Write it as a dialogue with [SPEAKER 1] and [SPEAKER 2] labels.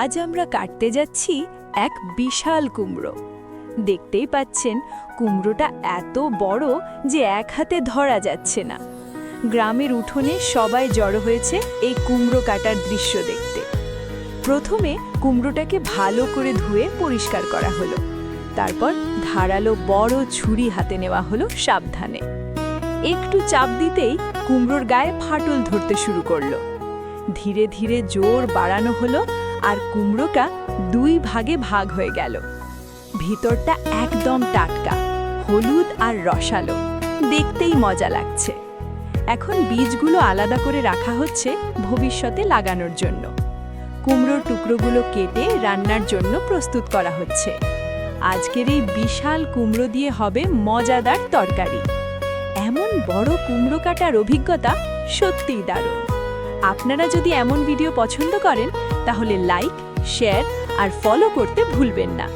[SPEAKER 1] আজ আমরা কাটতে যাচ্ছি এক বিশাল কুমড়ো। দেখতেই পাচ্ছেন কুমড়োটা এত বড় যে এক হাতে ধরা যাচ্ছে না। গ্রামের উঠোনে সবাই জড়ো হয়েছে এই কুমড়ো কাটার দৃশ্য দেখতে। প্রথমে কুমড়োটাকে ভালো করে ধুয়ে পরিষ্কার করা হলো, তারপর ধারালো বড় ছুরি হাতে নেওয়া হলো সাবধানে। একটু চাপ দিতেই কুমড়োর গায়ে ফাটল ধরতে শুরু করলো। ধীরে ধীরে জোর বাড়ানো হলো আর কুমড়োটা দুই ভাগে ভাগ হয়ে গেল। ভিতরটা একদম টাটকা, হলুদ আর রসালো, দেখতেই মজা লাগছে। এখন বীজগুলো আলাদা করে রাখা হচ্ছে ভবিষ্যতে লাগানোর জন্য। কুমড়োর টুকরোগুলো কেটে রান্নার জন্য প্রস্তুত করা হচ্ছে। আজকের এই বিশাল কুমড়ো দিয়ে হবে মজাদার তরকারি। এমন বড় কুমড়ো কাটার অভিজ্ঞতা সত্যিই দারুণ। আপনারা যদি এমন ভিডিও পছন্দ করেন তাহলে লাইক, শেয়ার আর ফলো করতে ভুলবেন না।